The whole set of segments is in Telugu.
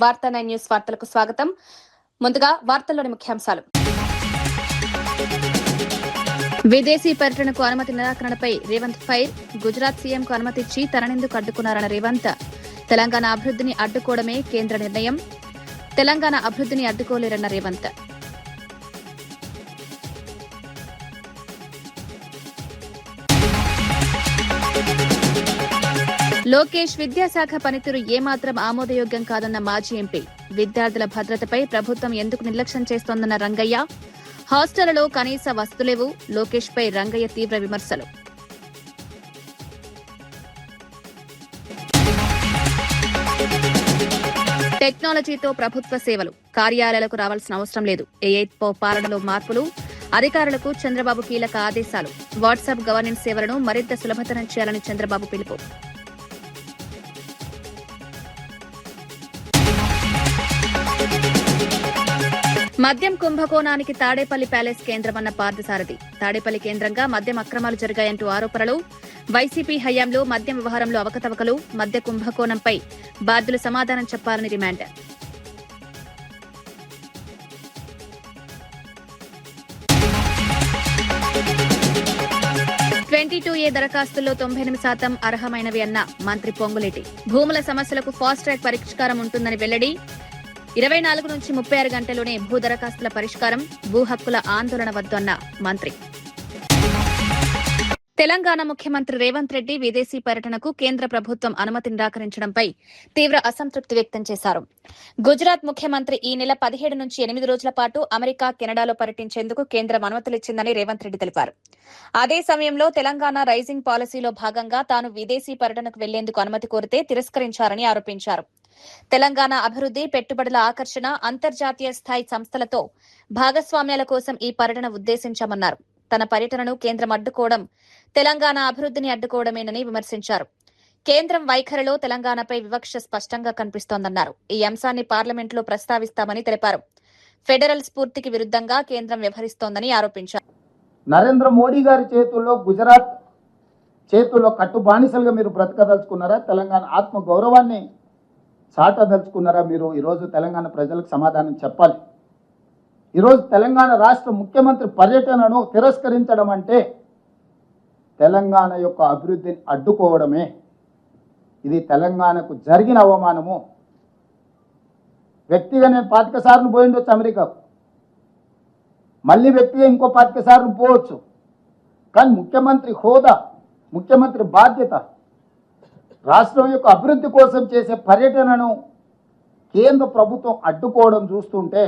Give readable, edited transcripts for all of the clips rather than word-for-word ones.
వార్తా 9 న్యూస్ వార్తలకు స్వాగతం. ముందుగా వార్తల్లోని ముఖ్యాంశాలు. విదేశీ పర్యటనకు అనుమతి నిరాకరణపై రేవంత్ ఫైర్. గుజరాత్ సీఎంకు అనుమతిచ్చి తననెందుకు అడ్డుకున్నారన్న రేవంత్. తెలంగాణ అభివృద్ధిని అడ్డుకోవడమే కేంద్ర నిర్ణయం. తెలంగాణ అభివృద్ధిని అడ్డుకోలేరన్న రేవంత్. లోకేష్ విద్యాశాఖ పనితీరు ఏమాత్రం ఆమోదయోగ్యం కాదన్న మాజీ ఎంపీ. విద్యార్థుల భద్రతపై ప్రభుత్వం ఎందుకు నిర్లక్ష్యం చేస్తోందన్న రంగయ్య. హాస్టళ్లలో కనీస వసతులేవు. లోకేష్ పై రంగయ్య తీవ్ర విమర్శలు. టెక్నాలజీతో ప్రభుత్వ సేవలు. కార్యాలయాలకు రావాల్సిన అవసరం లేదు. ఏఐ పాలనలో మార్పులు. అధికారులకు చంద్రబాబు కీలక ఆదేశాలు. వాట్సాప్ గవర్నెన్స్ సేవలను మరింత సులభతరం చేయాలని చంద్రబాబు పిలుపు. మద్యం కుంభకోణానికి తాడేపల్లి ప్యాలెస్ కేంద్రమన్న పార్థసారథి. తాడేపల్లి కేంద్రంగా మద్యం అక్రమాలు జరిగాయంటూ ఆరోపణలు. వైసీపీ హయాంలో మద్యం వ్యవహారంలో అవకతవకలు. మద్య కుంభకోణంపై బాధ్యులు సమాధానం చెప్పాలని డిమాండ్. ఏ దరఖాస్తుల్లో 98% అర్హమైనవి అన్న మంత్రి పొంగులేటి. భూముల సమస్యలకు ఫాస్ట్ ట్రాక్ పరిష్కారం ఉంటుందని వెల్లడి. 24 నుంచి 36 గంటల్లోనే భూ దరఖాస్తుల పరిష్కారం. భూ హక్కుల ఆందోళన వద్దు అన్న మంత్రి. తెలంగాణ ముఖ్యమంత్రి రేవంత్ రెడ్డి విదేశీ పర్యటనకు కేంద్ర ప్రభుత్వం అనుమతి నిరాకరించడంపై తీవ్ర అసంతృప్తి వ్యక్తం చేశారు. గుజరాత్ ముఖ్యమంత్రి ఈ నెల 17 నుంచి 8 రోజుల పాటు అమెరికా, కెనడాలో పర్యటించేందుకు కేంద్రం అనుమతులిచ్చిందని రేవంత్ రెడ్డి తెలిపారు. అదే సమయంలో తెలంగాణ రైజింగ్ పాలసీలో భాగంగా తాను విదేశీ పర్యటనకు వెళ్లేందుకు అనుమతి కోరితే తిరస్కరించారని ఆరోపించారు. తెలంగాణ అభివృద్ది, పెట్టుబడుల ఆకర్షణ, అంతర్జాతీయ స్థాయి సంస్థలతో భాగస్వామ్యాల కోసం ఈ పర్యటన ఉద్దేశించామన్నారు. తన పర్యటనను కేంద్రం అడ్డుకోవడం తెలంగాణ అభివృద్ధిని అడ్డుకోవడమేనని విమర్శించారు. కేంద్రం వైఖరిలో తెలంగాణపై వివక్ష స్పష్టంగా కనిపిస్తోందన్నారు. ఈ అంశాన్ని పార్లమెంట్లో ప్రస్తావిస్తామని తెలిపారు. ఫెడరల్ స్ఫూర్తికి విరుద్ధంగా కేంద్రం వ్యవహరిస్తోందని ఆరోపించారు. నరేంద్ర మోడీ గారి చేతుల్లో, గుజరాత్ చేతుల్లో కట్టు బానిసలుగా మీరు బ్రతకదలుచుకున్నారా? తెలంగాణ ఆత్మ గౌరవాన్ని చాటదలుచుకున్నారా? మీరు ఈరోజు తెలంగాణ ప్రజలకు సమాధానం చెప్పాలి. ఈరోజు తెలంగాణ రాష్ట్ర ముఖ్యమంత్రి పర్యటనను తిరస్కరించడం అంటే తెలంగాణ యొక్క అభివృద్ధిని అడ్డుకోవడమే. ఇది తెలంగాణకు జరిగిన అవమానము. వ్యక్తిగా నేను 25 సార్లు పోయిండొచ్చు అమెరికాకు, మళ్ళీ వ్యక్తిగా ఇంకో 25 సార్లు పోవచ్చు. కానీ ముఖ్యమంత్రి హోదా, ముఖ్యమంత్రి బాధ్యత, రాష్ట్రం యొక్క అభివృద్ధి కోసం చేసే పర్యటనను కేంద్ర ప్రభుత్వం అడ్డుకోవడం చూస్తుంటే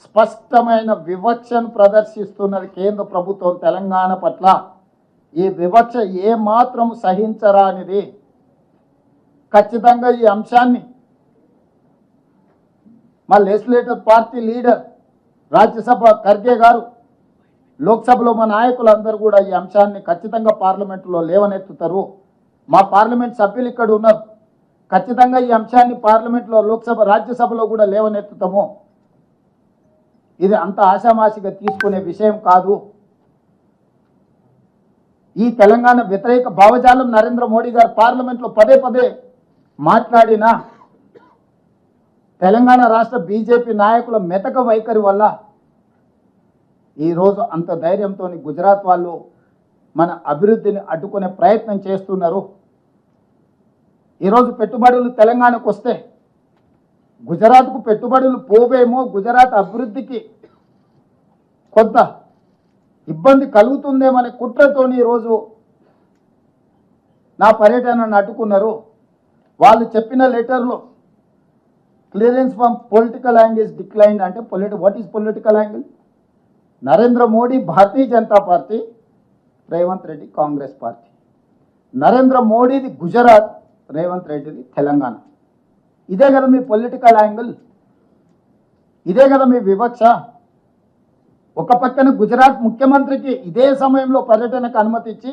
స్పష్టమైన వివక్షను ప్రదర్శిస్తున్నది కేంద్ర ప్రభుత్వం తెలంగాణ పట్ల. ఈ వివక్ష ఏమాత్రం సహించరానిది. ఖచ్చితంగా ఈ అంశాన్ని మా legislative party leader Rajya Sabha Kharge గారు, లోక్సభలో మా నాయకులందరూ కూడా ఈ అంశాన్ని ఖచ్చితంగా పార్లమెంటులో లేవనెత్తుతారు. మా పార్లమెంట్ సభ్యులు ఇక్కడ ఉన్నారు. ఖచ్చితంగా ఈ అంశాన్ని పార్లమెంట్లో, లోక్సభ, రాజ్యసభలో కూడా లేవనెత్తుతాము. ఇది అంత ఆషామాషిగా తీసుకునే విషయం కాదు. ఈ తెలంగాణ వ్యతిరేక భావజాలం నరేంద్ర మోడీ గారు పార్లమెంట్లో పదే పదే మాట్లాడినా తెలంగాణ రాష్ట్ర బీజేపీ నాయకుల మెతక వైఖరి వల్ల ఈరోజు అంత ధైర్యంతో గుజరాత్ వాళ్ళు మన అభివృద్ధిని అడ్డుకునే ప్రయత్నం చేస్తున్నారు. ఈరోజు పెట్టుబడులు తెలంగాణకు వస్తే గుజరాత్కు పెట్టుబడులు పోవేమో, గుజరాత్ అభివృద్ధికి కొంత ఇబ్బంది కలుగుతుందేమనే కుట్రతోని ఈరోజు నా పర్యటనను అడ్డుకున్నారు. వాళ్ళు చెప్పిన లెటర్లో clearance from political angle is declined అంటే what is political angle? Narendra Modi Bharatiya Janata party, Revanth Reddy Congress party. Narendra మోడీది గుజరాత్, రేవంత్ రెడ్డిది తెలంగాణ. ఇదే కదా మీ పొలిటికల్ యాంగిల్? ఇదే కదా మీ వివక్ష? ఒక పక్కన గుజరాత్ ముఖ్యమంత్రికి ఇదే సమయంలో పర్యటనకు అనుమతి ఇచ్చి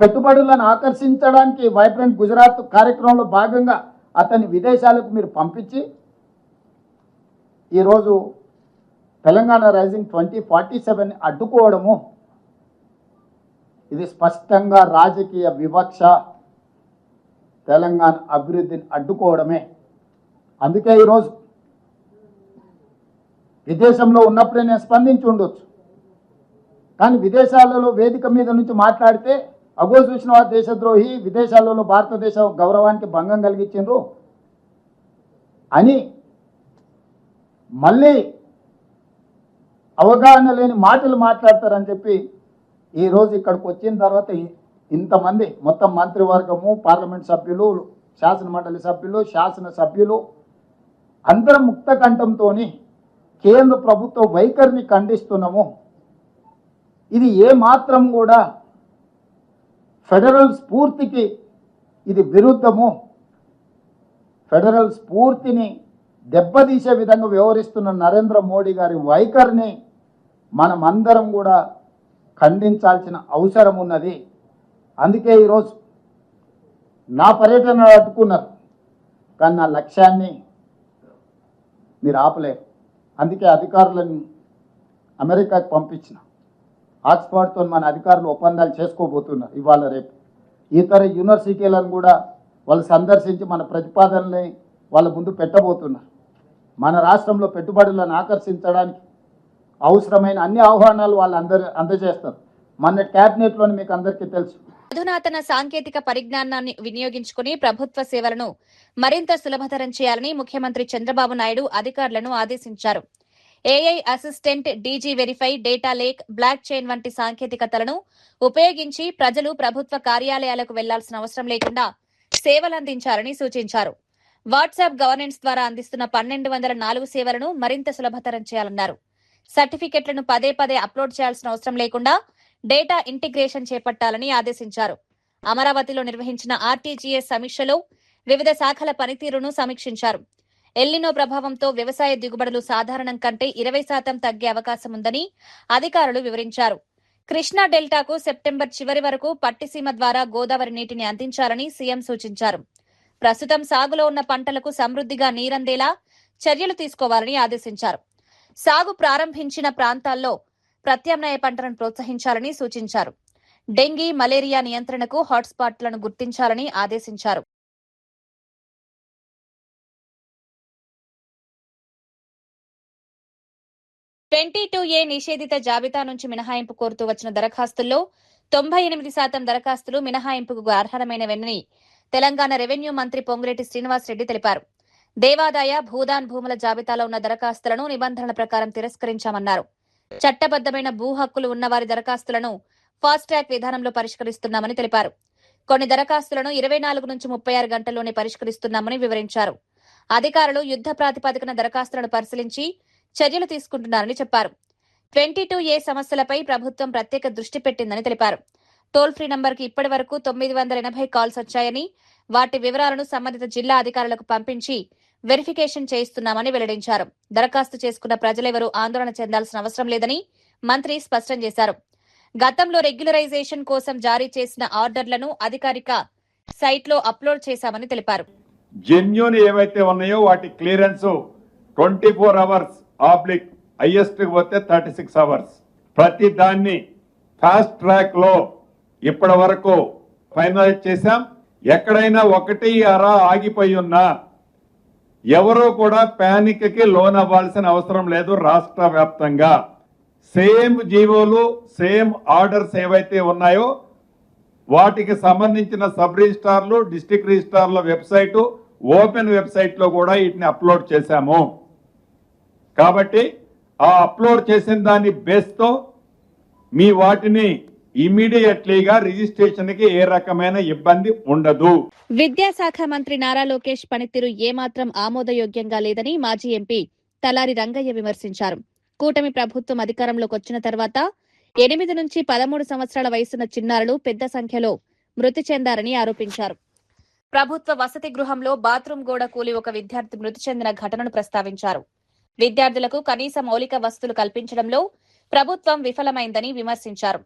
పెట్టుబడులను ఆకర్షించడానికి వైబ్రెంట్ గుజరాత్ కార్యక్రమంలో భాగంగా అతన్ని విదేశాలకు మీరు పంపించి ఈరోజు తెలంగాణ రైజింగ్ 2047 అడ్డుకోవడము, ఇది స్పష్టంగా రాజకీయ వివక్ష. తెలంగాణ అభివృద్ధిని అడ్డుకోవడమే. అందుకే ఈరోజు విదేశంలో ఉన్నప్పుడే నేను స్పందించి ఉండొచ్చు, కానీ విదేశాలలో వేదిక మీద నుంచి మాట్లాడితే అగో చూసిన వారు దేశద్రోహి, విదేశాలలో భారతదేశ గౌరవానికి భంగం కలిగించిండ్రు అని మళ్ళీ అవగాహన లేని మాటలు మాట్లాడతారని చెప్పి ఈరోజు ఇక్కడికి వచ్చిన తర్వాత ఇంతమంది మొత్తం మంత్రివర్గము, పార్లమెంట్ సభ్యులు, శాసన మండలి సభ్యులు, శాసనసభ్యులు అందరం ముక్త కంఠంతో కేంద్ర ప్రభుత్వ వైఖరిని ఖండిస్తున్నాము. ఇది ఏ మాత్రం కూడా ఫెడరల్ స్ఫూర్తికి ఇది విరుద్ధము. ఫెడరల్ స్ఫూర్తిని దెబ్బతీసే విధంగా వ్యవహరిస్తున్న నరేంద్ర మోడీ గారి వైఖరిని మనం అందరం కూడా ఖండించాల్సిన అవసరం ఉన్నది. అందుకే ఈరోజు నా పర్యటన అడ్డుకున్నారు, కానీ నా లక్ష్యాన్ని మీరు ఆపలేరు. అందుకే అధికారులను అమెరికాకు పంపించిన. ఆక్స్ఫర్డ్తో మన అధికారులు ఒప్పందాలు చేసుకోబోతున్నారు ఇవాళ రేపు. ఇతర యూనివర్సిటీలను కూడా వాళ్ళు సందర్శించి మన ప్రతిపాదనల్ని వాళ్ళ ముందు పెట్టబోతున్నారు. మన రాష్ట్రంలో పెట్టుబడులను ఆకర్షించడానికి అవసరమైన అన్ని ఆహ్వానాలు వాళ్ళు అందజేస్తారు. మన క్యాబినెట్లోని మీకు అందరికీ తెలుసు. అధునాతన సాంకేతిక పరిజ్ఞానాన్ని వినియోగించుకుని ప్రభుత్వ సేవలను మరింత సులభతరం చేయాలని ముఖ్యమంత్రి చంద్రబాబు నాయుడు అధికారులను ఆదేశించారు. AI assistant, DG verify, data lake, block chain వంటి సాంకేతికతలను ఉపయోగించి ప్రజలు ప్రభుత్వ కార్యాలయాలకు వెళ్లాల్సిన అవసరం లేకుండా సేవలందించాలని సూచించారు. వాట్సాప్ గవర్నెన్స్ ద్వారా అందిస్తున్న 1204 సేవలను మరింత సులభతరం చేయాలన్నారు. సర్టిఫికెట్లను పదే పదే అప్లోడ్ చేయాల్సిన అవసరం లేకుండా డేటా ఇంటిగ్రేషన్ చేపట్టాలని ఆదేశించారు. అమరావతిలో నిర్వహించిన ఆర్టీజీఎస్ సమీక్షలో వివిధ శాఖల పనితీరును సమీక్షించారు. ఎల్నినో ప్రభావంతో వ్యవసాయ దిగుబడులు సాధారణం కంటే 20% తగ్గే అవకాశం ఉందని అధికారులు వివరించారు. కృష్ణా డెల్టాకు సెప్టెంబర్ చివరి వరకు పట్టిసీమ ద్వారా గోదావరి నీటిని అందించాలని సీఎం సూచించారు. ప్రస్తుతం సాగులో ఉన్న పంటలకు సమృద్ధిగా నీరందేలా చర్యలు తీసుకోవాలని ఆదేశించారు. సాగు ప్రారంభించిన ప్రాంతాల్లో ప్రత్యామ్నాయ పంటలను ప్రోత్సహించాలని సూచించారు. డెంగీ, మలేరియా నియంత్రణకు హాట్స్పాట్లను గుర్తించాలని ఆదేశించారు. ఏ నిషేధిత జాబితా నుంచి మినహాయింపు కోరుతూ వచ్చిన దరఖాస్తుల్లో 98% దరఖాస్తులు మినహాయింపుకు అర్హమైనవని తెలంగాణ రెవెన్యూ మంత్రి పొంగులేటి శ్రీనివాసరెడ్డి తెలిపారు. దేవాదాయ, భూదాన్ భూముల జాబితాలో ఉన్న దరఖాస్తులను నిబంధనల ప్రకారం తిరస్కరించామన్నారు. చట్టబద్దమైన భూ హక్కులు ఉన్నవారి దరఖాస్తులను ఫాస్ట్ ట్రాక్ విధానంలో పరిష్కరిస్తున్నామని తెలిపారు. కొన్ని దరఖాస్తులను 24 నుంచి 36 గంటల్లోనే పరిష్కరిస్తున్నామని వివరించారు. అధికారులు యుద్ధ ప్రాతిపదికన దరఖాస్తులను పరిశీలించి చర్యలు తీసుకుంటున్నారని చెప్పారు. 22A సమస్యలపై ప్రభుత్వం ప్రత్యేక దృష్టి పెట్టిందని తెలిపారు. టోల్ ఫ్రీ నంబర్కి ఇప్పటి వరకు 980 కాల్స్ వచ్చాయని, వాటి వివరాలను సంబంధిత జిల్లా అధికారులకు పంపించి వెరిఫికేషన్ చేయిస్తున్నామని వెల్లడించారు. దరఖాస్తు చేసుకున్న ప్రజలెవరూ ఆందోళన చెందాల్సిన అవసరం లేదని మంత్రి స్పష్టం చేశారు. గతంలో రెగ్యులరైజేషన్ కోసం జారీ చేసిన ఆర్డర్లను అధికారిక సైట్లో అప్లోడ్ చేశామని తెలిపారు. జెన్యూన్ ఏవైతే ఉన్నాయో వాటి క్లియరెన్స్ 24 అవర్స్ ఆబ్లిక్ హైయెస్ట్ పోతే 36 అవర్స్. ప్రతి దాన్ని ఫాస్ట్ ట్రాక్ లో ఇప్పటి వరకు ఫైనలైజ్ చేశాం. ఎక్కడైనా 1 ఆగిపోయి ఉన్నా ఎవరూ కూడా ప్యానిక్ కి లోన్ అవ్వాల్సిన అవసరం లేదు. రాష్ట్ర వ్యాప్తంగా సేమ్ జీవోలు, సేమ్ ఆర్డర్స్ ఏవైతే ఉన్నాయో వాటికి సంబంధించిన సబ్ రిజిస్ట్రార్లు, డిస్ట్రిక్ట్ రిజిస్ట్రార్ల వెబ్సైటు, ఓపెన్ వెబ్సైట్ లో కూడా వీటిని అప్లోడ్ చేశాము. కాబట్టి ఆ అప్లోడ్ చేసిన దాని బేస్ తో మీ వాటిని ఇమీడియట్లీగా రిజిస్ట్రేషన్ కి ఏ రకమైన ఇబ్బంది ఉండదు. విద్యాశాఖ మంత్రి నారా లోకేష్ పనితీరు ఏమాత్రం ఆమోదయోగ్యంగా లేదని మాజీ ఎంపీ తలారి రంగయ్య విమర్శించారు. కూటమి ప్రభుత్వం అధికారంలోకి వచ్చిన తర్వాత 8 నుంచి 13 సంవత్సరాల వయసున్న చిన్నారులు పెద్ద సంఖ్యలో మృతి చెందారని ఆరోపించారు. ప్రభుత్వ వసతి గృహంలో బాత్రూం గోడ కూలి ఒక విద్యార్థి మృతి చెందిన ఘటనను ప్రస్తావించారు. విద్యార్థులకు కనీస మౌలిక వసతులు కల్పించడంలో ప్రభుత్వం విఫలమైందని విమర్శించారు.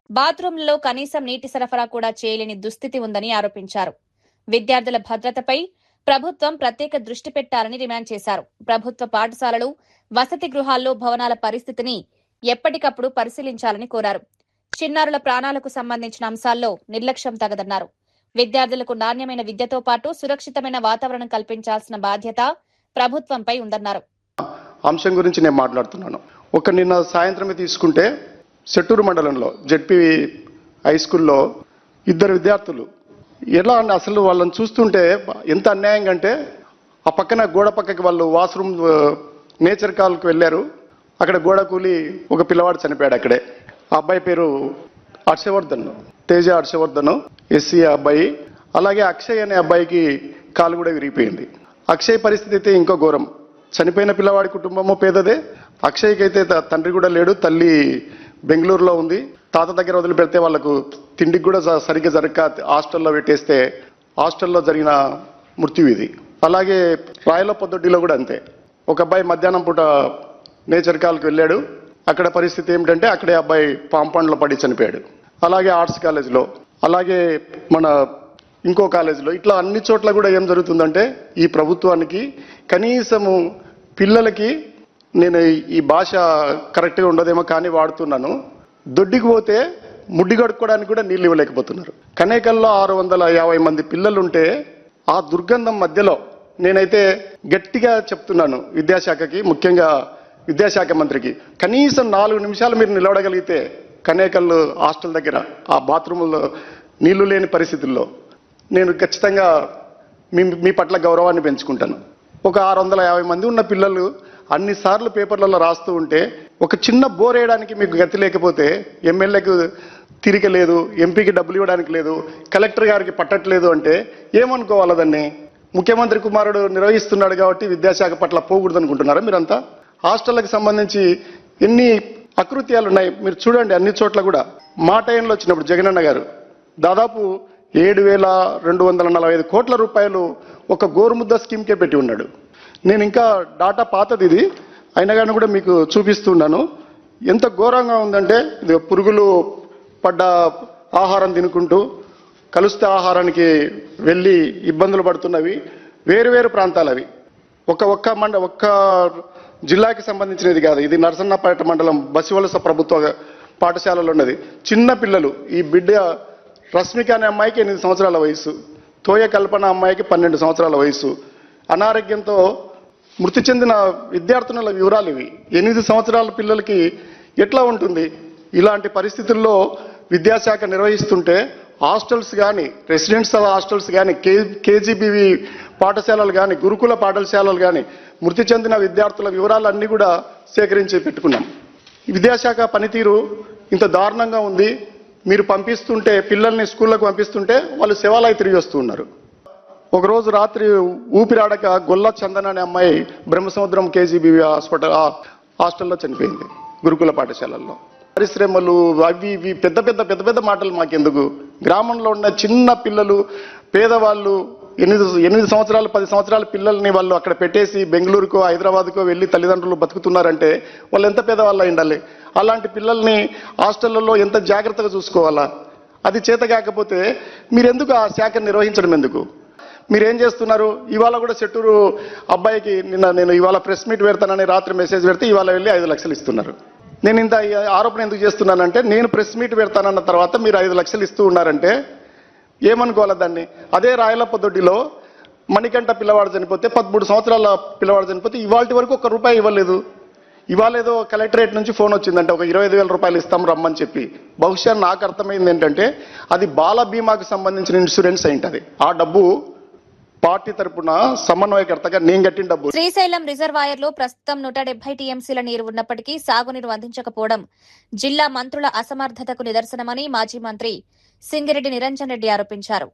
బాత్రూంలలో కనీసం నీటి సరఫరా కూడా చేయలేని దుస్థితి ఉందని ఆరోపించారు. విద్యార్థుల భద్రతపై ప్రభుత్వం ప్రత్యేక దృష్టి పెట్టాలని డిమాండ్ చేశారు. ప్రభుత్వ పాఠశాలలు, వసతి గృహాల్లో భవనాల పరిస్థితిని ఎప్పటికప్పుడు పరిశీలించాలని కోరారు. చిన్నారుల ప్రాణాలకు సంబంధించిన అంశాల్లో నిర్లక్ష్యం తగదన్నారు. విద్యార్థులకు నాణ్యమైన విద్యతో పాటు సురక్షితమైన వాతావరణం కల్పించాల్సిన బాధ్యత ప్రభుత్వంపై ఉందన్నారు. అంశం గురించి నేను మాట్లాడుతున్నాను. నిన్న సాయంత్రమే తీసుకుంటే సెట్టూరు మండలంలో జెడ్పీ హై స్కూల్లో 2 విద్యార్థులు ఎలా అంటే అసలు వాళ్ళని చూస్తుంటే ఎంత అన్యాయంగా అంటే ఆ పక్కన గోడ పక్కకి వాళ్ళు వాష్రూమ్ నేచర్ కాల్కి వెళ్ళారు. అక్కడ గోడ కూలి ఒక పిల్లవాడు చనిపోయాడు అక్కడే. ఆ అబ్బాయి పేరు తేజ హర్షవర్ధన్ ఎస్సీ అబ్బాయి. అలాగే అక్షయ్ అనే అబ్బాయికి కాలు కూడా విరిగిపోయింది. అక్షయ్ పరిస్థితి అయితే ఇంకో ఘోరం. చనిపోయిన పిల్లవాడి కుటుంబము పేదదే. అక్షయ్కి అయితే తండ్రి కూడా లేడు, తల్లి బెంగళూరులో ఉంది. తాత దగ్గర వదిలిపెడితే వాళ్ళకు తిండికి కూడా సరిగ్గా జరగక హాస్టల్లో పెట్టేస్తే హాస్టల్లో జరిగిన మృత్యు ఇది. అలాగే రాయల పొద్దుడ్డిలో కూడా అంతే. ఒక అబ్బాయి మధ్యాహ్నం పూట నేచర్ కాల్కి వెళ్ళాడు. అక్కడ పరిస్థితి ఏమిటంటే అక్కడే అబ్బాయి పాంపాండ్లో పడి చనిపోయాడు. అలాగే ఆర్ట్స్ కాలేజీలో, అలాగే మన ఇంకో కాలేజీలో, ఇట్లా అన్ని చోట్ల కూడా ఏం జరుగుతుందంటే ఈ ప్రభుత్వానికి కనీసము పిల్లలకి, నేను ఈ భాష కరెక్ట్గా ఉండదేమో కానీ వాడుతున్నాను, దొడ్డికి పోతే ముడ్డి కడుక్కోవడానికి కూడా నీళ్ళు ఇవ్వలేకపోతున్నారు. కనేకల్లో 650 మంది పిల్లలుంటే ఆ దుర్గంధం మధ్యలో నేనైతే గట్టిగా చెప్తున్నాను విద్యాశాఖకి, ముఖ్యంగా విద్యాశాఖ మంత్రికి, కనీసం 4 నిమిషాలు మీరు నిలబడగలిగితే కనేకల్ హాస్టల్ దగ్గర ఆ బాత్రూంలో నీళ్లు లేని పరిస్థితుల్లో నేను ఖచ్చితంగా మీ పట్ల గౌరవాన్ని పెంచుకుంటాను. ఒక 650 మంది ఉన్న పిల్లలు అన్నిసార్లు పేపర్లలో రాస్తూ ఉంటే ఒక చిన్న బోర్ వేయడానికి మీకు గతి లేకపోతే ఎమ్మెల్యేకు తిరిగి లేదు, ఎంపీకి డబ్బులు ఇవ్వడానికి లేదు, కలెక్టర్ గారికి పట్టట్లేదు అంటే ఏమనుకోవాలి దాన్ని? ముఖ్యమంత్రి కుమారుడు నిర్వహిస్తున్నాడు కాబట్టి విద్యాశాఖ పట్ల పోకూడదు అనుకుంటున్నారా మీరంతా? హాస్టళ్లకు సంబంధించి ఎన్ని అకృత్యాలు ఉన్నాయి మీరు చూడండి. అన్ని చోట్ల కూడా మా టైంలో వచ్చినప్పుడు జగనన్న గారు దాదాపు 7,245 కోట్ల రూపాయలు ఒక గోరుముద్ద స్కీమ్కే పెట్టి ఉన్నాడు. నేను ఇంకా డాటా పాతది ఇది అయినా కానీ కూడా మీకు చూపిస్తున్నాను. ఎంత ఘోరంగా ఉందంటే ఇది పురుగులు పడ్డ ఆహారం తినుకుంటూ కలుస్తే ఆహారానికి వెళ్ళి ఇబ్బందులు పడుతున్నవి వేరు ప్రాంతాలు అవి. ఒక్క జిల్లాకి సంబంధించినది కాదు ఇది. నరసన్నపేట మండలం బసివలస ప్రభుత్వ పాఠశాలలో ఉన్నది. చిన్న పిల్లలు, ఈ బిడ్డ రశ్మిక అనే అమ్మాయికి 8 సంవత్సరాల వయసు, తోయ కల్పన అమ్మాయికి 12 సంవత్సరాల వయసు. అనారోగ్యంతో మృతి చెందిన విద్యార్థుల వివరాలు ఇవి. 8 సంవత్సరాల పిల్లలకి ఎట్లా ఉంటుంది? ఇలాంటి పరిస్థితుల్లో విద్యాశాఖ నిర్వహిస్తుంటే హాస్టల్స్ కానీ, రెసిడెన్షియల్ హాస్టల్స్ కానీ, కేజీబీవి పాఠశాలలు కానీ, గురుకుల పాఠశాలలు కానీ మృతి చెందిన విద్యార్థుల వివరాలన్నీ కూడా సేకరించి పెట్టుకున్నాం. విద్యాశాఖ పనితీరు ఇంత దారుణంగా ఉంది. మీరు పంపిస్తుంటే, పిల్లల్ని స్కూళ్ళకు పంపిస్తుంటే వాళ్ళు శివాలయ తిరిగి వస్తూ ఉన్నారు. ఒకరోజు రాత్రి ఊపిరాడక గొల్ల చందన అనే అమ్మాయి బ్రహ్మసముద్రం కేజీబీవి హాస్టల్లో చనిపోయింది. గురుకుల పాఠశాలల్లో పరిశ్రమలు అవి ఇవి పెద్ద మాటలు మాకెందుకు? గ్రామంలో ఉన్న చిన్న పిల్లలు, పేదవాళ్ళు 8 సంవత్సరాలు 10 సంవత్సరాల పిల్లల్ని వాళ్ళు అక్కడ పెట్టేసి బెంగళూరుకో హైదరాబాద్కో వెళ్ళి తల్లిదండ్రులు బతుకుతున్నారంటే వాళ్ళు ఎంత పేదవాళ్ళు అయి ఉండాలి? అలాంటి పిల్లల్ని హాస్టళ్లలో ఎంత జాగ్రత్తగా చూసుకోవాలా? అది చేత కాకపోతే మీరెందుకు ఆ శాఖను నిర్వహించడం ఎందుకు? మీరేం చేస్తున్నారు? ఇవాళ కూడా సెట్టూరు అబ్బాయికి నేను ఇవాళ ప్రెస్ మీట్ పెడతానని రాత్రి మెసేజ్ పెడితే ఇవాళ వెళ్ళి 5 లక్షలు ఇస్తున్నారు. నేను ఇంత ఆరోపణ ఎందుకు చేస్తున్నానంటే, నేను ప్రెస్ మీట్ పెడతానన్న తర్వాత మీరు 5 లక్షలు ఇస్తూ ఉన్నారంటే ఏమనుకోవాలి దాన్ని? అదే రాయల పొద్దుడిలో మణికంఠ పిల్లవాడు చనిపోతే 13 సంవత్సరాల పిల్లవాడు చనిపోతే ఇవాళ వరకు ₹1 ఇవ్వలేదు. ఇవాళ ఏదో కలెక్టరేట్ నుంచి ఫోన్ వచ్చిందంటే ఒక 25,000 రూపాయలు ఇస్తాం రమ్మని చెప్పి. బహుశా నాకు అర్థమైంది ఏంటంటే అది బాల బీమాకు సంబంధించిన ఇన్సూరెన్స్ అయింటది. ఆ డబ్బు పార్టీ తరపున సమన్వయకర్తగా నేను కట్టిన డబ్బు. శ్రీశైలం రిజర్వాయర్ లో ప్రస్తుతం 170 టీఎంసీల నీరు ఉన్నప్పటికీ సాగునీరు అందించకపోవడం జిల్లా మంత్రుల అసమర్థతకు నిదర్శనమని మాజీ మంత్రి సింగిరెడ్డి నిరంజన్ రెడ్డి ఆరోపించారు.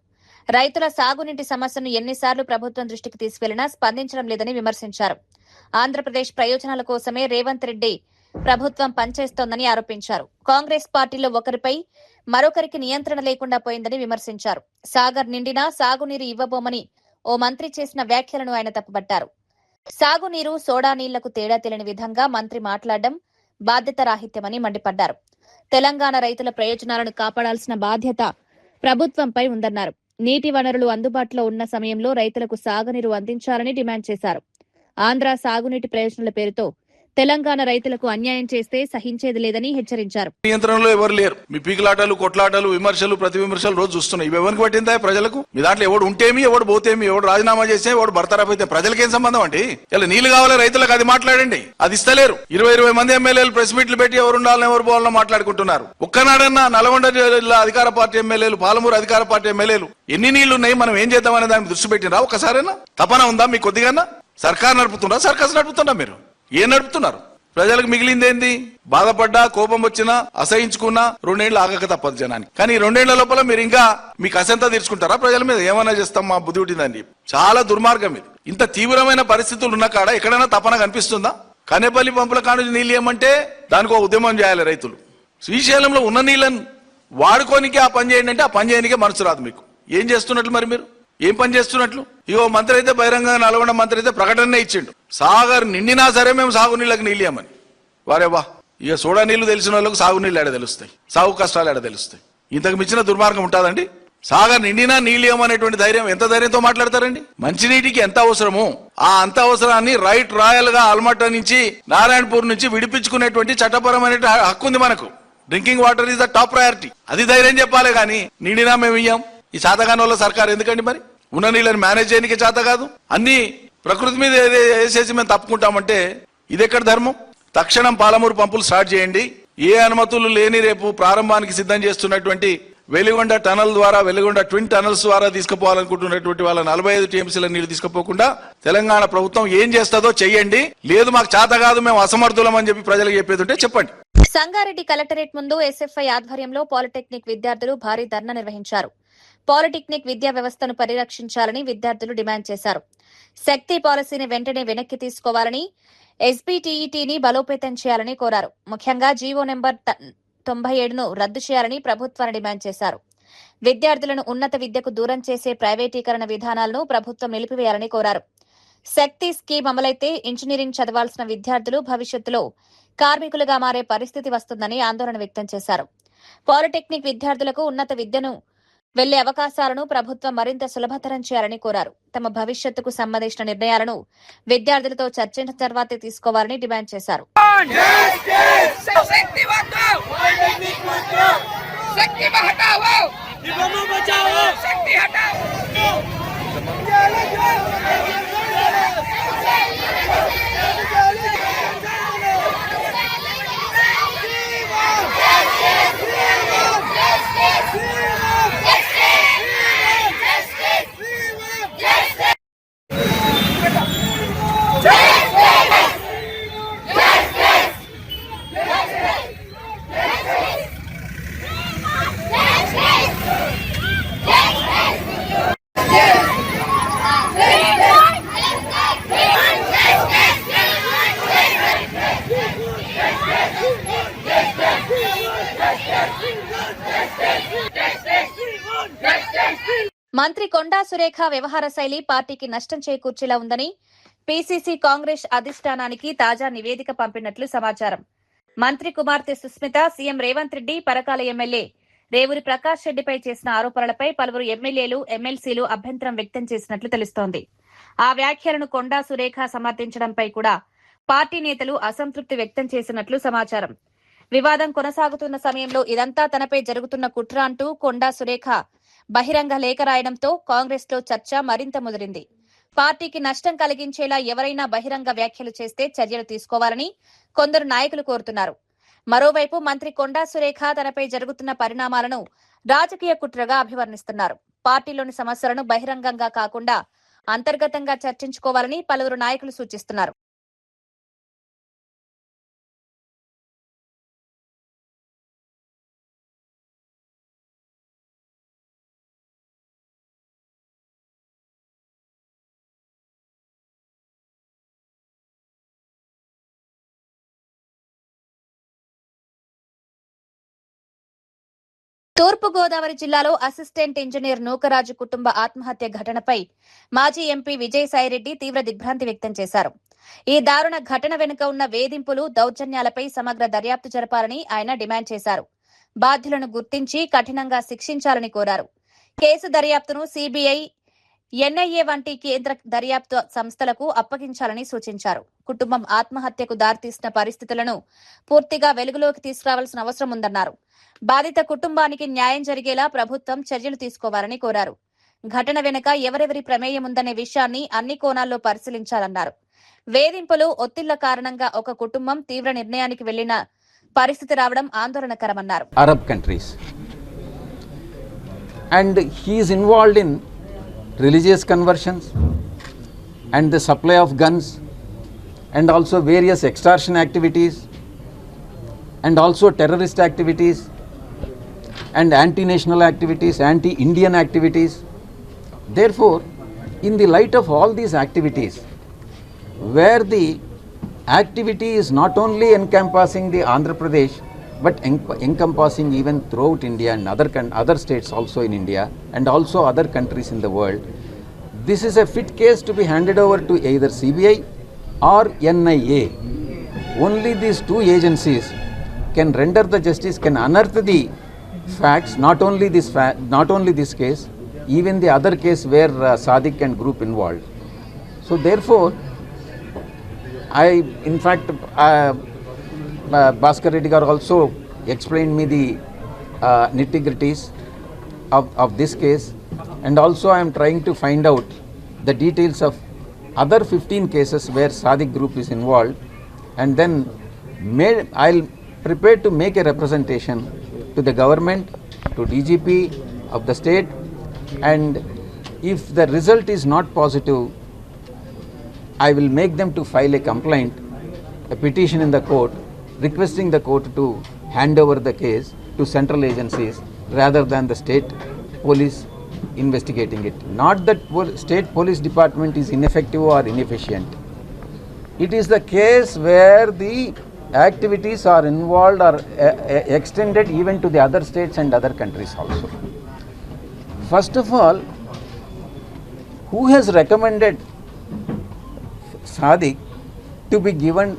రైతుల సాగునీటి సమస్యను ఎన్నిసార్లు ప్రభుత్వం దృష్టికి తీసుకెళ్లినా స్పందించడం లేదని విమర్శించారు. ఆంధ్రప్రదేశ్ ప్రయోజనాల కోసమే రేవంత్ రెడ్డి ప్రభుత్వం పనిచేస్తోందని ఆరోపించారు. కాంగ్రెస్ పార్టీలో ఒకరిపై మరొకరికి నియంత్రణ లేకుండా పోయిందని విమర్శించారు. సాగర్ నిండినా సాగునీరు ఇవ్వబోమని ఓ మంత్రి చేసిన వ్యాఖ్యలను ఆయన తప్పుపట్టారు. సాగునీరు, సోడా నీళ్లకు తేడా తెలియని విధంగా మంత్రి మాట్లాడడం బాధ్యత రాహిత్యమని మండిపడ్డారు. తెలంగాణ రైతుల ప్రయోజనాలను కాపాడాల్సిన బాధ్యత ప్రభుత్వంపై ఉందన్నారు. నీటి వనరులు అందుబాటులో ఉన్న సమయంలో రైతులకు సాగునీరు అందించాలని డిమాండ్ చేశారు. ఆంధ్ర సాగునీటి ప్రయోజనాల పేరుతో తెలంగాణ రైతులకు అన్యాయం చేస్తే సహించేది లేదని హెచ్చరించారు. నియంత్రణలో ఎవరు లేరు. మీ పీకులాటలు, కొట్లాటలు, విమర్శలు, ప్రతి విమర్శలు రోజు చూస్తున్నాయి. ఇవి ఎవరికి పట్టిందా ప్రజలకు? మీ దాంట్లో ఎవడు ఉంటేమి, ఎవడు పోతేమి, ఎవడు రాజీనామా చేస్తే, ఎవడు బర్తరఫ్ అయితే ప్రజలకేం సంబంధం అండి? ఇలా నీళ్లు కావాలి రైతులకు, అది మాట్లాడండి. అది ఇస్తలేరు. 20 మంది ఎమ్మెల్యేలు ప్రెస్ మీట్లు పెట్టి ఎవరు ఉండాలని ఎవరు పోవాలని మాట్లాడుకుంటున్నారు. ఒక్కనాడన్నా నల్గొండ జిల్లా అధికార పార్టీ ఎమ్మెల్యేలు, పాలమూరు అధికార పార్టీ ఎమ్మెల్యేలు ఎన్ని నీళ్లు ఉన్నాయి, మనం ఏం చేద్దామనే దాన్ని దృష్టి పెట్టినరా? ఒక్కసారైనా తపన ఉందా మీకు? కొద్దిగా సర్కార్ నడుపుతుండ్రా, సర్కస్ నడుపుతుండ్రా? మీరు ఏం నడుపుతున్నారు? ప్రజలకు మిగిలిందేంది? బాధపడ్డా, కోపం వచ్చినా, అసహించుకున్నా 2 ఏళ్లు ఆగక తప్పదు జనానికి. కానీ ఈ 2 ఏళ్ల లోపల మీరు ఇంకా మీకు అసంతా తీర్చుకుంటారా ప్రజల మీద? ఏమన్నా చేస్తాం, మా బుద్ధి పుట్టిందని. చాలా దుర్మార్గం ఇది. ఇంత తీవ్రమైన పరిస్థితులు ఉన్న కాడ ఎక్కడైనా తపన కనిపిస్తుందా? కనేపల్లి పంపుల కాడ నీళ్ళు ఏమంటే దానికి ఒక ఉద్యమం చేయాలి రైతులు. శ్రీశైలంలో ఉన్న నీళ్ళని వాడుకోనికి ఆ పని చేయండి అంటే ఆ పని చేయడానికే మనసు రాదు మీకు. ఏం చేస్తున్నట్లు మరి మీరు? ఏం పని చేస్తున్నట్లు? ఇగో మంత్రి అయితే బహిరంగంగా నల్గొండ మంత్రి అయితే ప్రకటనే ఇచ్చిండు, సాగర్ నిండినా సరే మేము సాగునీళ్ళకి నీళ్ళేమని. వారే వా, ఇక సోడా నీళ్లు తెలిసిన వాళ్ళకు సాగునీళ్ళు ఎడ తెలుస్తాయి, సాగు కష్టాలు ఎడ తెలుస్తాయి. ఇంతకు మించిన దుర్మార్గం ఉంటుందండి? సాగర్ నిండినా నీళ్ళేమనేటువంటి ధైర్యం, ఎంత ధైర్యంతో మాట్లాడతారండి? మంచినీటికి ఎంత అవసరమో ఆ అంత అవసరాన్ని రైట్ రాయల్ గా ఆల్మట్ట నుంచి, నారాయణపూర్ నుంచి విడిపించుకునేటువంటి చట్టపరమైన హక్కు ఉంది మనకు. Drinking water is the top priority. అది ధైర్యం చెప్పాలి. కానీ నిండినా మేము ఇయ్యాం. ఈ చేతగాని వల్ల సర్కార్ ఎందుకండి మరి? ఉన్న నీళ్ళని మేనేజ్ చేయడానికి చేత కాదు, అన్ని ప్రకృతి మీద వేసేసి మేము తప్పుకుంటామంటే ఇది ఎక్కడ ధర్మం? తక్షణం పాలమూరు పంపులు స్టార్ట్ చేయండి. ఏ అనుమతులు లేని రేపు ప్రారంభానికి సిద్ధం చేస్తున్నటువంటి వెలిగొండ టనల్ ద్వారా, వెలిగొండ ట్విన్ టనల్స్ ద్వారా తీసుకుపోవాలనుకుంటున్నటువంటి వాళ్ళ 45 టీఎంసీల నీళ్లు తీసుకుపోకుండా తెలంగాణ ప్రభుత్వం ఏం చేస్తుందో చెయ్యండి. లేదు మాకు చేత కాదు, మేము అసమర్థులం అని చెప్పి ప్రజలకు చెప్పేది ఉంటే చెప్పండి. సంగారెడ్డి కలెక్టరేట్ ముందు ఎస్ఎఫ్ఐ ఆధ్వర్యంలో పాలిటెక్నిక్ విద్యార్థులు భారీ ధర్నా నిర్వహించారు. పాలిటెక్నిక్ విద్యా వ్యవస్థను పరిరక్షించాలని విద్యార్థులు డిమాండ్ చేశారు. శక్తి పాలసీని వెంటనే వెనక్కి తీసుకోవాలని, ఎస్బీటీఈటీని బలోపేతం చేయాలని కోరారు. ముఖ్యంగా జీవో నెంబర్ 97ను రద్దు చేయాలని ప్రభుత్వాన్ని డిమాండ్ చేశారు. విద్యార్థులను ఉన్నత విద్యకు దూరం చేసే ప్రైవేటీకరణ విధానాలను ప్రభుత్వం నిలిపివేయాలని కోరారు. శక్తి స్కీమ్ అమలైతే ఇంజనీరింగ్ చదవాల్సిన విద్యార్థులు భవిష్యత్తులో కార్మికులుగా మారే పరిస్థితి వస్తుందని ఆందోళన వ్యక్తం చేశారు. పాలిటెక్నిక్ విద్యార్థులకు ఉన్నత విద్యను వెళ్లే అవకాశాలను ప్రభుత్వం మరింత సులభతరం చేయాలని కోరారు. తమ భవిష్యత్తుకు సంబంధించిన నిర్ణయాలను విద్యార్థులతో చర్చించిన తర్వాతే తీసుకోవాలని డిమాండ్ చేశారు. మంత్రి కొండా సురేఖ వ్యవహార శైలి పార్టీకి నష్టం చేకూర్చేలా ఉందని పీసీసీ కాంగ్రెస్ అధిష్టానానికి తాజా నివేదిక పంపినట్లు సమాచారం. మంత్రి కుమార్తె సుస్మిత సీఎం రేవంత్ రెడ్డి, పరకాల ఎమ్మెల్యే రేవూరి ప్రకాష్ రెడ్డిపై చేసిన ఆరోపణలపై పలువురు ఎమ్మెల్యేలు, ఎమ్మెల్సీలు అభ్యంతరం వ్యక్తం చేసినట్లు తెలుస్తోంది. ఆ వ్యాఖ్యలను కొండా సురేఖ సమర్థించడంపై కూడా పార్టీ నేతలు అసంతృప్తి వ్యక్తం చేసినట్లు సమాచారం. వివాదం కొనసాగుతున్న సమయంలో ఇదంతా తనపై జరుగుతున్న కుట్ర అంటూ కొండా సురేఖ బహిరంగ లేఖ రాయడంతో కాంగ్రెస్ లో చర్చ మరింత ముదిరింది. పార్టీకి నష్టం కలిగించేలా ఎవరైనా బహిరంగ వ్యాఖ్యలు చేస్తే చర్యలు తీసుకోవాలని కొందరు నాయకులు కోరుతున్నారు. మరోవైపు మంత్రి కొండా సురేఖ తనపై జరుగుతున్న పరిణామాలను రాజకీయ కుట్రగా అభివర్ణిస్తున్నారు. పార్టీలోని సమస్యలను బహిరంగంగా కాకుండా అంతర్గతంగా చర్చించుకోవాలని పలువురు నాయకులు సూచిస్తున్నారు. తూర్పుగోదావరి జిల్లాలో అసిస్టెంట్ ఇంజనీర్ నూకరాజు కుటుంబ ఆత్మహత్య ఘటనపై మాజీ ఎంపీ విజయసాయిరెడ్డి తీవ్ర దిగ్భ్రాంతి వ్యక్తం చేశారు. ఈ దారుణ ఘటన వెనుక ఉన్న వేధింపులు, దౌర్జన్యాలపై సమగ్ర దర్యాప్తు జరపాలని ఆయన డిమాండ్ చేశారు. బాధ్యులను గుర్తించి కఠినంగా శిక్షించాలని కోరారు. కేసు దర్యాప్తును సీబీఐ, ఎన్ఐఏ వంటి కేంద్ర దర్యాప్తు సంస్థలకు అప్పగించాలని సూచించారు. కుటుంబం ఆత్మహత్యకు దారితీసిన పరిస్థితులను పూర్తిగా వెలుగులోకి తీసుకురావాల్సిన అవసరం ఉందన్నారు. బాధిత కుటుంబానికి న్యాయం జరిగేలా ప్రభుత్వం చర్యలు తీసుకోవాలని కోరారు. ఘటన వెనుక ఎవరెవరి ప్రమేయం ఉందనే విషయాన్ని అన్ని కోణాల్లో పరిశీలించాలన్నారు. వేధింపులు, ఒత్తిళ్ల కారణంగా ఒక కుటుంబం తీవ్ర నిర్ణయానికి వెళ్లిన పరిస్థితి రావడం ఆందోళనకరమన్నారు. Arab countries, and he is involved in religious conversions and the supply of guns and also various extortion activities and also terrorist activities and anti-national activities, anti-Indian activities. Therefore, in the light of all these activities, where the activity is not only encompassing the Andhra Pradesh but encompassing even throughout India and other states also in India and also other countries in the world, this is a fit case to be handed over to either CBI or NIA. Only these two agencies can render the justice, can unearth the facts, not only this case, even the other case where Sadiq and group involved. So therefore, Bhaskar Reddy garu also explained me the nitty-gritties of this case, and also I am trying to find out the details of other 15 cases where Sadiq group is involved, and then I'll prepare to make a representation to the government, to DGP of the state, and if the result is not positive, I will make them to file a complaint, a petition in the court, requesting the court to hand over the case to central agencies rather than the state police investigating it. Not that state police department is ineffective or inefficient. It is the case where the activities are involved or extended even to the other states and other countries also. First of all, who has recommended Sadiq to be given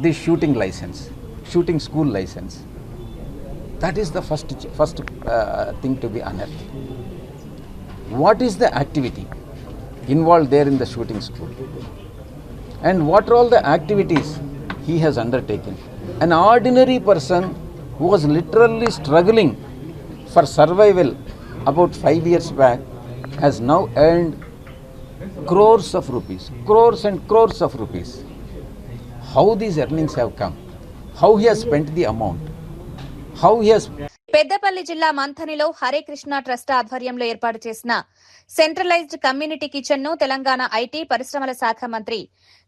the shooting license, shooting school license? That is the first thing to be unearthed. What is the activity involved there in the shooting school? And what are all the activities he has undertaken? An ordinary person who was literally struggling for survival about 5 years back has now earned crores of rupees, crores and crores of rupees. How these earnings have come? How he has spent the amount? How he has... Peddapalli జిల్లా మంథనిలో హరే కృష్ణ ట్రస్ట్ ఆధ్వర్యంలో ఏర్పాటు చేసిన సెంట్రలైజ్డ్ కమ్యూనిటీ కిచెన్ ను తెలంగాణ ఐటీ పరిశ్రమల శాఖ మంత్రి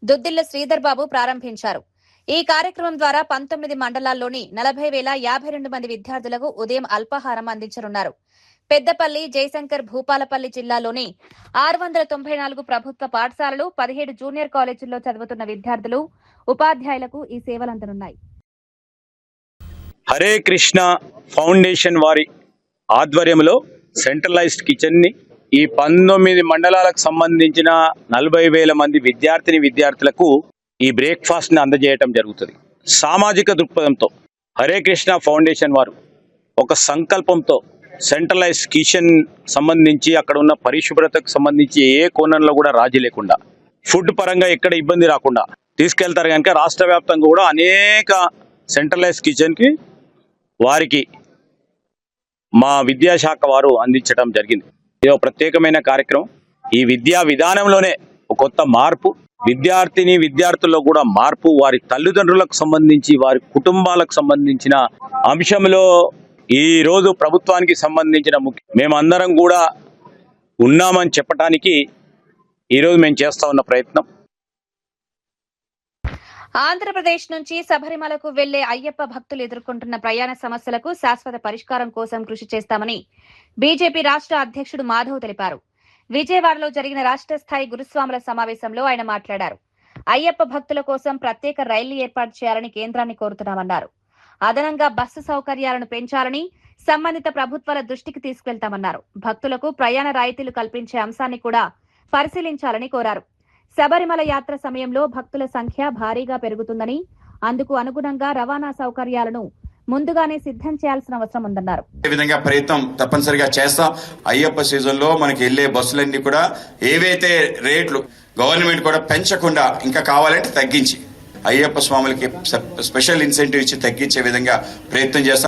దుద్దిళ్ల శ్రీధర్ బాబు ప్రారంభించారు. ఈ కార్యక్రమం ద్వారా 19 మండలాల్లోని 40,052 మంది విద్యార్థులకు ఉదయం అల్పాహారం అందించనున్నారు. పెద్దపల్లి, జయశంకర్, భూపాలపల్లి జిల్లాలోని 694 ప్రభుత్వ పాఠశాలలు, 17 జూనియర్ కాలేజీల్లో చదువుతున్న విద్యార్థులు, ఉపాధ్యాయులకు ఈ సేవలందనున్నాయి. హరే కృష్ణ ఫౌండేషన్ వారి ఆధ్వర్యంలో సెంట్రలైజ్డ్ కిచెన్ ని ఈ 19 మండలాలకు సంబంధించిన 40,000 మంది విద్యార్థులకు ఈ బ్రేక్ఫాస్ట్ ని అందజేయటం జరుగుతుంది. సామాజిక దృక్పథంతో హరే కృష్ణ ఫౌండేషన్ వారు ఒక సంకల్పంతో సెంట్రలైజ్డ్ కిచెన్ సంబంధించి అక్కడ ఉన్న పరిశుభ్రతకు సంబంధించి ఏ కోణంలో కూడా రాజీ లేకుండా, ఫుడ్ పరంగా ఎక్కడ ఇబ్బంది రాకుండా తీసుకెళ్తారు. కనుక రాష్ట్ర వ్యాప్తంగా కూడా అనేక సెంట్రలైజ్డ్ కిచెన్ కి వారికి మా విద్యాశాఖ వారు అందించడం జరిగింది. ఇది ఒక ప్రత్యేకమైన కార్యక్రమం. ఈ విద్యా విధానంలోనే ఒక కొత్త మార్పు, విద్యార్థుల్లో కూడా మార్పు, వారి తల్లిదండ్రులకు సంబంధించి, వారి కుటుంబాలకు సంబంధించిన అంశంలో ఈ రోజు ప్రభుత్వానికి సంబంధించిన మేమందరం కూడా ఉన్నామని చెప్పడానికి ఈరోజు మేము చేస్తా ఉన్న ప్రయత్నం. ఆంధ్రప్రదేశ్ నుంచి శబరిమలకు వెళ్లే అయ్యప్ప భక్తులు ఎదుర్కొంటున్న ప్రయాణ సమస్యలకు శాశ్వత పరిష్కారం కోసం కృషి చేస్తామని బీజేపీ రాష్ట్ర అధ్యక్షుడు మాధవ్ తెలిపారు. విజయవాడలో జరిగిన రాష్ట్ర స్థాయి గురుస్వాముల సమావేశంలో ఆయన మాట్లాడారు. అయ్యప్ప భక్తుల కోసం ప్రత్యేక రైళ్లు ఏర్పాటు చేయాలని కేంద్రాన్ని కోరుతున్నామన్నారు. అదనంగా బస్సు సౌకర్యాలను పెంచాలని సంబంధిత ప్రభుత్వాల దృష్టికి తీసుకెళ్తామన్నారు. భక్తులకు ప్రయాణ రాయితీలు కల్పించే అంశాన్ని కూడా పరిశీలించాలని కోరారు. శబరిమల యాత్ర సమయంలో భక్తుల సంఖ్య భారీగా పెరుగుతుందని, అందుకు అనుగుణంగా రవాణా సౌకర్యాలను ముందుగానే సిద్ధం చేయాల్సిన అవసరం ఉందన్నారు. ఈ విధంగా ప్రయత్నం తప్పనిసరిగా చేస్తాం. అయ్యప్ప సీజన్ లో మనకి వెళ్లే బస్సులన్నీ కూడా ఏవైతే రేట్లు గవర్నమెంట్ కూడా పెంచకుండా ఇంకా కావాలంటే తగ్గించి అయ్యప్ప స్వాములకి స్పెషల్ ఇన్సెంటివ్ ఇచ్చి తగ్గించే విధంగా ప్రయత్నం చేస్తాం.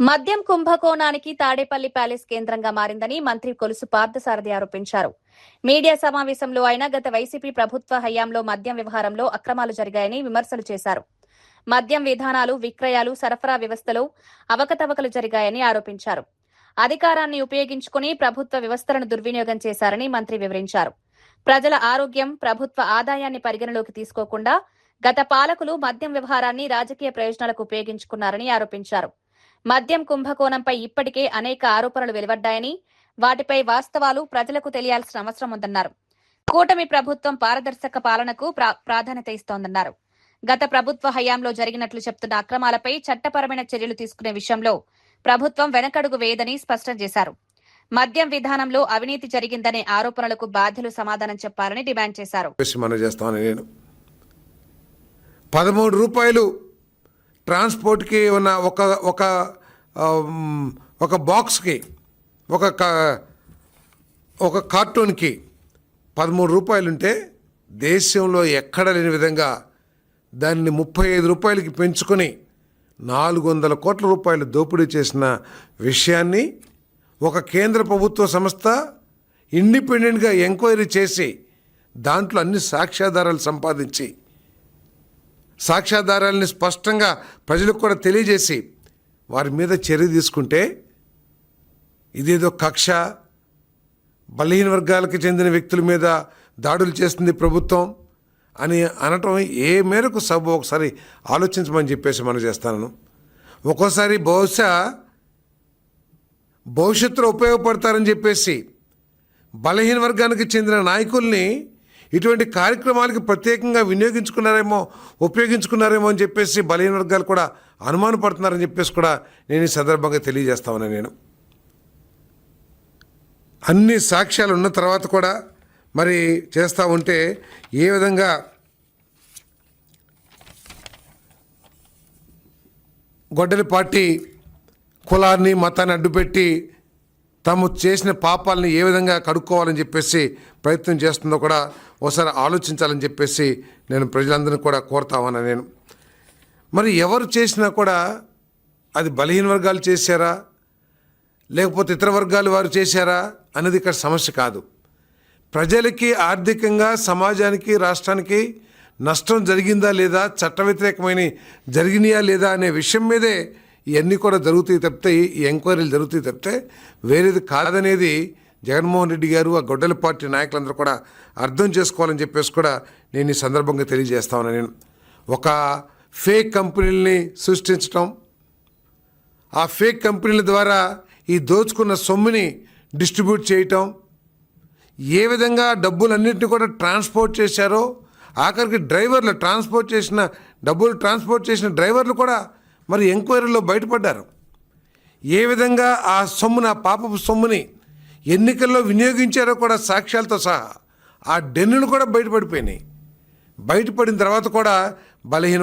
మద్యం కుంభకోణానికి తాడేపల్లి ప్యాలెస్ కేంద్రంగా మారిందని మంత్రి కొలుసు పార్థసారథి ఆరోపించారు. మీడియా సమావేశంలో ఆయన గత వైసీపీ ప్రభుత్వ హయాంలో మద్యం వ్యవహారంలో అక్రమాలు జరిగాయని విమర్శలు చేశారు. మద్యం విధానాలు, విక్రయాలు, సరఫరా వ్యవస్థలో అవకతవకలు జరిగాయని ఆరోపించారు. అధికారాన్ని ఉపయోగించుకుని ప్రభుత్వ వ్యవస్థలను దుర్వినియోగం చేశారని మంత్రి వివరించారు. ప్రజల ఆరోగ్యం, ప్రభుత్వ ఆదాయాన్ని పరిగణలోకి తీసుకోకుండా గత పాలకులు మద్యం వ్యవహారాన్ని రాజకీయ ప్రయోజనాలకు ఉపయోగించుకున్నారని ఆరోపించారు. మద్యం కుంభకోణంపై ఇప్పటికే అనేక ఆరోపణలు వెలువడ్డాయని, వాటిపై వాస్తవాలు ప్రజలకు తెలియాల్సిన అవసరం ఉందన్నారు. కూటమి ప్రభుత్వం పారదర్శక పాలనకు ప్రాధాన్యత ఇస్తోందన్నారు. గత ప్రభుత్వ హయాంలో జరిగినట్లు చెప్తున్న అక్రమాలపై చట్టపరమైన చర్యలు తీసుకునే విషయంలో ప్రభుత్వం వెనకడుగు వేయదని స్పష్టం చేశారు. మద్యం విధానంలో అవినీతి జరిగిందనే ఆరోపణలకు బాధ్యులు సమాధానం చెప్పాలని డిమాండ్ చేశారు. 13 రూపాయలు ట్రాన్స్పోర్ట్కి ఉన్న ఒక బాక్స్కి ఒక కార్టూన్కి 13 రూపాయలుంటే దేశంలో ఎక్కడ లేని విధంగా దాన్ని 35 రూపాయలకి పెంచుకొని 400 కోట్ల రూపాయలు దోపిడీ చేసిన విషయాన్ని ఒక కేంద్ర ప్రభుత్వ సంస్థ ఇండిపెండెంట్గా ఎంక్వైరీ చేసి దాంట్లో అన్ని సాక్ష్యాధారాలు సంపాదించి సాక్ష్యాధారాలని స్పష్టంగా ప్రజలకు కూడా తెలియజేసి వారి మీద చర్య తీసుకుంటే ఇదేదో కక్ష, బలహీన వర్గాలకు చెందిన వ్యక్తుల మీద దాడులు చేస్తుంది ప్రభుత్వం అని అనటం ఏ మేరకు సభ ఒకసారి ఆలోచించమని చెప్పేసి మనం చేస్తాను. ఒక్కోసారి భవిష్యత్తులో ఉపయోగపడతారని చెప్పేసి బలహీన వర్గానికి చెందిన నాయకుల్ని ఇటువంటి కార్యక్రమాలకి ప్రత్యేకంగా ఉపయోగించుకున్నారేమో అని చెప్పేసి బలహీన వర్గాలు కూడా అనుమానపడుతున్నారని చెప్పేసి కూడా నేను ఈ సందర్భంగా తెలియజేస్తామని నేను అన్ని సాక్ష్యాలు ఉన్న తర్వాత కూడా మరి చేస్తూ ఉంటే ఏ విధంగా గొడ్డలి పార్టీ కులాన్ని మతాన్ని అడ్డుపెట్టి తాము చేసిన పాపాలని ఏ విధంగా కడుక్కోవాలని చెప్పేసి ప్రయత్నం చేస్తుందో కూడా ఒకసారి ఆలోచించాలని చెప్పేసి నేను ప్రజలందరినీ కూడా కోరుతామని నేను. మరి ఎవరు చేసినా కూడా అది బలహీన వర్గాలు చేశారా లేకపోతే ఇతర వర్గాలు వారు చేశారా అనేది ఇక్కడ సమస్య కాదు. ప్రజలకి ఆర్థికంగా, సమాజానికి, రాష్ట్రానికి నష్టం జరిగిందా లేదా, చట్ట వ్యతిరేకమైన జరిగినాయా లేదా అనే విషయం మీదే ఇవన్నీ కూడా జరుగుతాయి తప్పితే, ఈ ఎంక్వైరీలు జరుగుతాయి తప్పితే వేరేది కాదనేది జగన్మోహన్ రెడ్డి గారు, ఆ గొడ్డలి పార్టీ నాయకులందరూ కూడా అర్థం చేసుకోవాలని చెప్పేసి కూడా నేను ఈ సందర్భంగా తెలియజేస్తాను. నేను ఒక ఫేక్ కంపెనీలని సృష్టించటం, ఆ ఫేక్ కంపెనీల ద్వారా ఈ దోచుకున్న సొమ్ముని డిస్ట్రిబ్యూట్ చేయటం, ఏ విధంగా డబ్బులన్నింటినీ కూడా ట్రాన్స్పోర్ట్ చేశారో, ఆఖరికి డ్రైవర్లు ట్రాన్స్పోర్ట్ చేసిన డ్రైవర్లు కూడా మరి ఎంక్వైరీలో బయటపడ్డారు. ఏ విధంగా ఆ సొమ్ముని, ఆ పాపపు సొమ్ముని ఎన్నికల్లో వినియోగించారో కూడా సాక్ష్యాలతో సహా ఆ డెన్నులు కూడా బయటపడిపోయినాయి. బయటపడిన తర్వాత కూడా బలహీన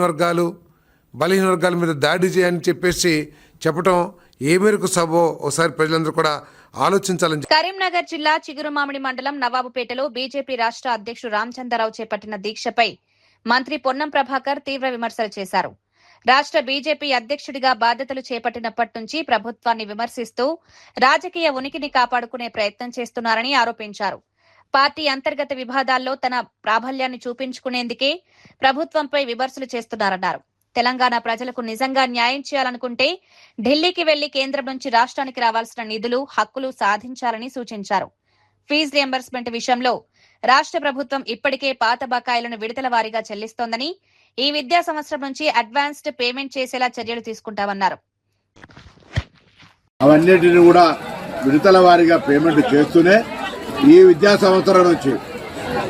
వర్గాల మీద దాడి చేయని చెప్పేసి చెప్పడం ఏ మేరకు సభో ఒకసారి ప్రజలందరూ కూడా ఆలోచించాలని. కరీంనగర్ జిల్లా చిగురుమామిడి మండలం నవాబుపేటలో బీజేపీ రాష్ట్ర అధ్యక్షుడు రామచంద్రరావు చేపట్టిన దీక్షపై మంత్రి పొన్నం ప్రభాకర్ తీవ్ర విమర్శలు చేశారు. రాష్ట్ర బీజేపీ అధ్యక్షుడిగా బాధ్యతలు చేపట్టినప్పటి నుంచి ప్రభుత్వాన్ని విమర్శిస్తూ రాజకీయ ఉనికిని కాపాడుకునే ప్రయత్నం చేస్తున్నారని ఆరోపించారు. పార్టీ అంతర్గత వివాదాల్లో తన ప్రాబల్యాన్ని చూపించుకునేందుకే ప్రభుత్వంపై విమర్శలు చేస్తున్నారన్నారు. తెలంగాణ ప్రజలకు నిజంగా న్యాయం చేయాలనుకుంటే ఢిల్లీకి వెళ్లి కేంద్రం నుంచి రాష్ట్రానికి రావాల్సిన నిధులు, హక్కులు సాధించాలని సూచించారు. ఫీజు రియంబర్స్మెంట్ విషయంలో రాష్ట్ర ప్రభుత్వం ఇప్పటికే పాత బకాయిలను విడతల వారీగా చెల్లిస్తోందని, ఈ విద్యా సంవత్సరం నుంచి అడ్వాన్స్డ్ పేమెంట్ చేసేలా చర్యలు తీసుకుంటామన్నారు. అవన్నిటిని కూడా విడతల వారీగా పేమెంట్ చేస్తూనే ఈ విద్యా సంవత్సరం నుంచి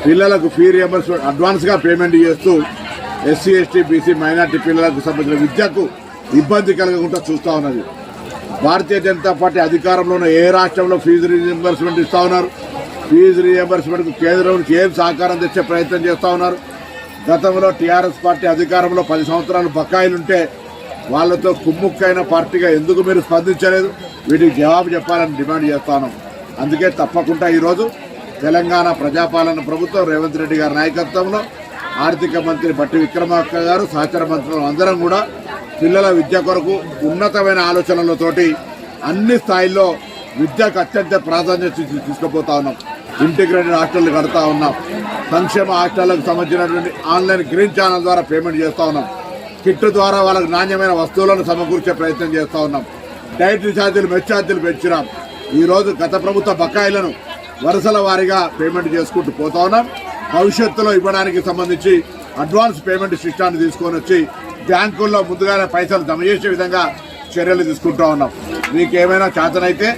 పిల్లలకు ఫీ రియంబర్స్మెంట్ అడ్వాన్స్గా పేమెంట్ చేస్తూ ఎస్సీ, ఎస్టీ, బీసీ, మైనార్టీ పిల్లలకు సంబంధించిన విద్యకు ఇబ్బంది కలగకుండా చూస్తూ ఉన్నది. భారతీయ జనతా పార్టీ అధికారంలోనే ఏ రాష్ట్రంలో ఫీజు రియంబర్స్మెంట్ ఇస్తూ ఉన్నారు. ఫీజు రియంబర్స్మెంట్కు కేంద్రం నుంచి ఏం సహకారం తెచ్చే ప్రయత్నం చేస్తూ ఉన్నారు. గతంలో టీఆర్ఎస్ పార్టీ అధికారంలో 10 సంవత్సరాలు బకాయిలుంటే వాళ్ళతో కుమ్ముక్కైన పార్టీగా ఎందుకు మీరు స్పందించలేదు? వీటికి జవాబు చెప్పాలని డిమాండ్ చేస్తాను. అందుకే తప్పకుండా ఈరోజు తెలంగాణ ప్రజాపాలన ప్రభుత్వం రేవంత్ రెడ్డి గారి నాయకత్వంలో ఆర్థిక మంత్రి బట్టి విక్రమార్క గారు, సహచర మంత్రులు అందరం కూడా పిల్లల విద్య కొరకు ఉన్నతమైన ఆలోచనలతోటి అన్ని స్థాయిల్లో విద్యకు అత్యంత ప్రాధాన్యత తీసుకుపోతా ఉన్నాం. ఇంటిగ్రేటెడ్ హాస్టళ్లు కడతా ఉన్నాం. సంక్షేమ హాస్టళ్లకు సంబంధించినటువంటి ఆన్లైన్ గ్రీన్ ఛానల్ ద్వారా పేమెంట్ చేస్తూ ఉన్నాం. కిట్ ద్వారా వాళ్ళకు నాణ్యమైన వస్తువులను సమకూర్చే ప్రయత్నం చేస్తూ ఉన్నాం. డైటరీ ఛార్జీలు, మెస్ ఛార్జీలు పెంచినాం. ఈరోజు గత ప్రభుత్వ బకాయిలను వరుసల వారీగా పేమెంట్ చేసుకుంటూ పోతా ఉన్నాం. భవిష్యత్తులో ఇవ్వడానికి సంబంధించి అడ్వాన్స్ పేమెంట్ సిస్టాన్ని తీసుకొని వచ్చి బ్యాంకుల్లో ముందుగానే పైసలు జమ చేసే విధంగా చర్యలు తీసుకుంటూ ఉన్నాం. మీకేమైనా చేతనైతే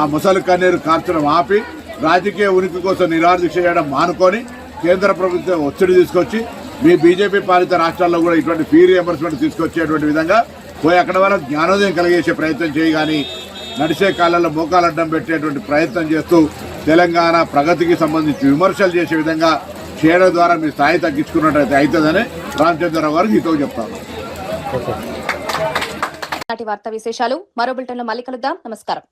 ఆ ముసలి కన్నీరు కార్చడం ఆపి రాజకీయ ఉనికి కోసం నిరాదీక్ష చేయడం మానుకొని కేంద్ర ప్రభుత్వం ఒత్తిడి తీసుకొచ్చి మీ బీజేపీ పాలిత రాష్ట్రాల్లో కూడా ఇటువంటి ఫీ రియంబర్స్మెంట్ తీసుకొచ్చేటువంటి విధంగా పోయి అక్కడ వరకు జ్ఞానోదయం కలిగేసే ప్రయత్నం చేయి, కానీ నడిచే కాలంలో మోకాలు అడ్డం పెట్టేటువంటి ప్రయత్నం చేస్తూ తెలంగాణ ప్రగతికి సంబంధించి విమర్శలు చేసే విధంగా చేయడం ద్వారా మీ స్థాయి తగ్గించుకున్నట్టయితే అవుతుందని రామచంద్రరావు గారికి హితవు చెప్తాను. వార్తా విశేషాలు మరో బులెటిన్లో మళ్ళీ కలుద్దాం. నమస్కారం.